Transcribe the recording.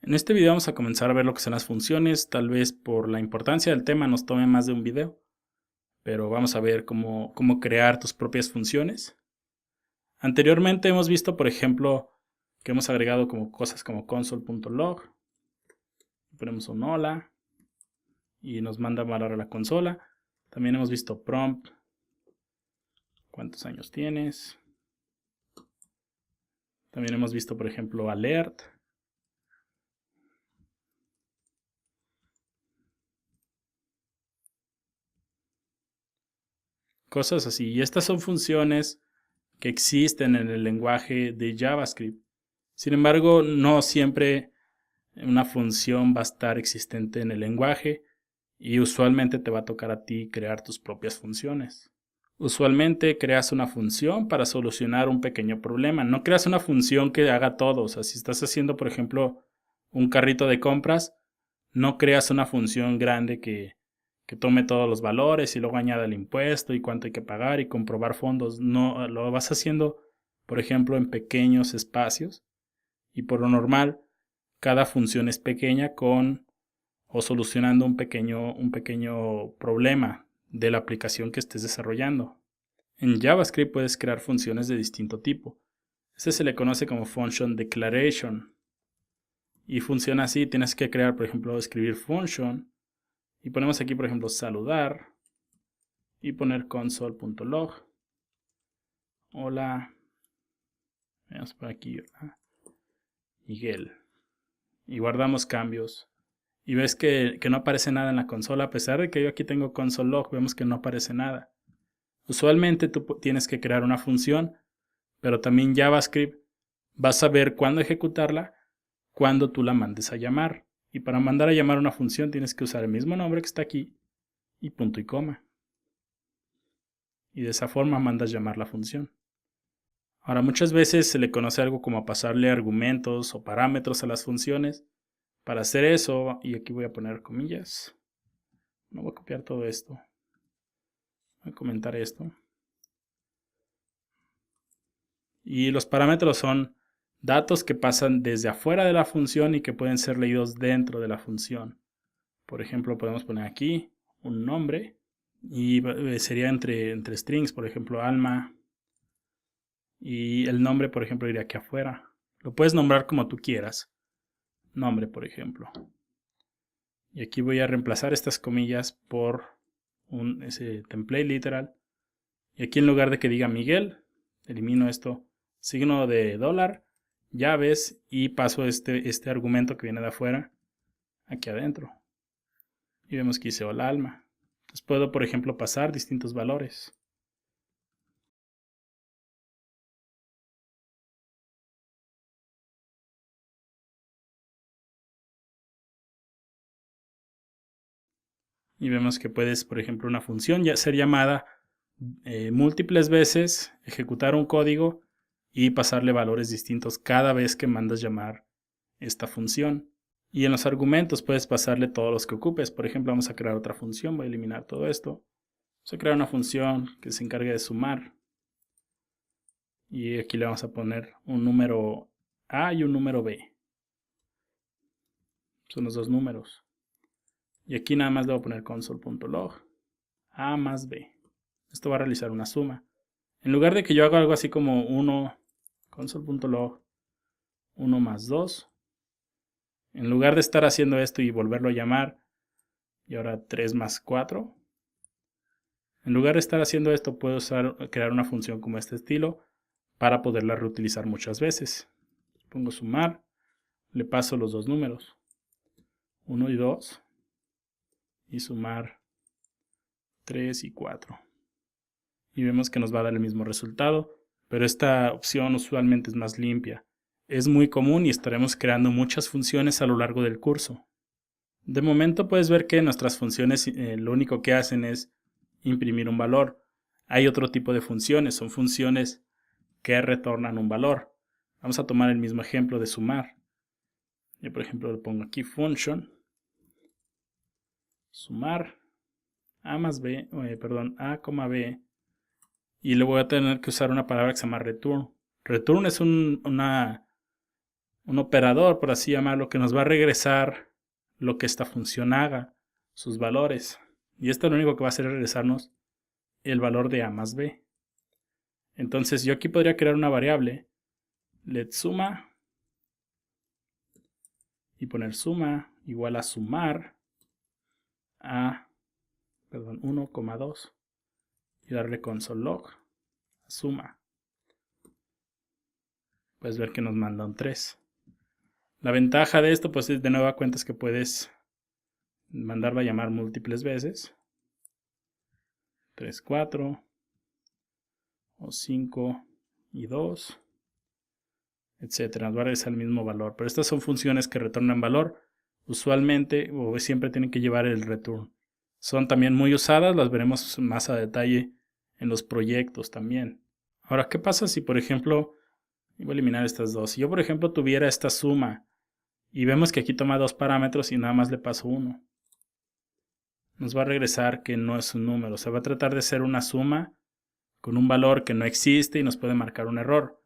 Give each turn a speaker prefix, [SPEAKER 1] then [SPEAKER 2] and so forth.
[SPEAKER 1] En este video vamos a comenzar a ver lo que son las funciones. Tal vez por la importancia del tema nos tome más de un video, pero vamos a ver cómo crear tus propias funciones. Anteriormente hemos visto, por ejemplo, que hemos agregado como cosas como console.log. Ponemos un hola y nos manda a valor a la consola. También hemos visto prompt, cuántos años tienes. También hemos visto, por ejemplo, alert. Cosas así. Y estas son funciones que existen en el lenguaje de JavaScript. Sin embargo, no siempre una función va a estar existente en el lenguaje y usualmente te va a tocar a ti crear tus propias funciones. Usualmente creas una función para solucionar un pequeño problema. No creas una función que haga todo. O sea, si estás haciendo, por ejemplo, un carrito de compras, no creas una función grande que tome todos los valores y luego añada el impuesto y cuánto hay que pagar y comprobar fondos. No, lo vas haciendo, por ejemplo, en pequeños espacios y por lo normal cada función es pequeña o solucionando un pequeño problema de la aplicación que estés desarrollando. En JavaScript puedes crear funciones de distinto tipo. Este se le conoce como function declaration y funciona así. Tienes que crear, por ejemplo, escribir function y ponemos aquí, por ejemplo, saludar y poner console.log. Hola, veamos por aquí, Miguel, y guardamos cambios. Y ves que no aparece nada en la consola, a pesar de que yo aquí tengo console log, vemos que no aparece nada. Usualmente tú tienes que crear una función, pero también JavaScript va a saber cuándo ejecutarla, cuando tú la mandes a llamar. Y para mandar a llamar una función tienes que usar el mismo nombre que está aquí y punto y coma. Y de esa forma mandas llamar la función. Ahora, muchas veces se le conoce algo como pasarle argumentos o parámetros a las funciones. Para hacer eso, y aquí voy a poner comillas, no voy a copiar todo esto, voy a comentar esto. Y los parámetros son datos que pasan desde afuera de la función y que pueden ser leídos dentro de la función. Por ejemplo, podemos poner aquí un nombre y sería entre strings, por ejemplo, alma. Y el nombre, por ejemplo, iría aquí afuera. Lo puedes nombrar como tú quieras. Nombre, por ejemplo. Y aquí voy a reemplazar estas comillas por ese template literal. Y aquí en lugar de que diga Miguel, elimino esto, signo de dólar, llaves y paso este argumento que viene de afuera aquí adentro. Y vemos que hice hola alma. Entonces puedo, por ejemplo, pasar distintos valores. Y vemos que puedes, por ejemplo, una función ya ser llamada múltiples veces, ejecutar un código y pasarle valores distintos cada vez que mandas llamar esta función. Y en los argumentos puedes pasarle todos los que ocupes. Por ejemplo, vamos a crear otra función. Voy a eliminar todo esto. Vamos a crear una función que se encargue de sumar. Y aquí le vamos a poner un número A y un número B. Son los dos números. Y aquí nada más le voy a poner console.log A más B. Esto va a realizar una suma. En lugar de que yo haga algo así como 1 console.log 1 más 2, en lugar de estar haciendo esto y volverlo a llamar, y ahora 3 más 4, en lugar de estar haciendo esto, puedo crear una función como este estilo para poderla reutilizar muchas veces. Pongo sumar, le paso los dos números, 1 y 2, y sumar 3 y 4. Y vemos que nos va a dar el mismo resultado, pero esta opción usualmente es más limpia. Es muy común y estaremos creando muchas funciones a lo largo del curso. De momento puedes ver que nuestras funciones lo único que hacen es imprimir un valor. Hay otro tipo de funciones, son funciones que retornan un valor. Vamos a tomar el mismo ejemplo de sumar. Yo por ejemplo le pongo aquí function sumar a más b, a, b, y le voy a tener que usar una palabra que se llama return. Return es una un operador, por así llamarlo, que nos va a regresar lo que esta función haga, sus valores. Y esto lo único que va a hacer es regresarnos el valor de a más b. Entonces yo aquí podría crear una variable letSumma y poner suma igual a sumar a 1,2 y darle console.log suma. Puedes ver que nos manda un 3. La ventaja de esto, pues, de nueva cuenta, es que puedes mandarlo a llamar múltiples veces. 3, 4 o 5 y 2, etcétera. Nos va a regresar el mismo valor. Pero estas son funciones que retornan valor. Usualmente o siempre tienen que llevar el return. Son también muy usadas, las veremos más a detalle en los proyectos también. Ahora, ¿qué pasa si, por ejemplo, voy a eliminar estas dos? Si yo, por ejemplo, tuviera esta suma y vemos que aquí toma 2 parámetros y nada más le paso 1. Nos va a regresar que no es un número. O sea, va a tratar de ser una suma con un valor que no existe y nos puede marcar un error.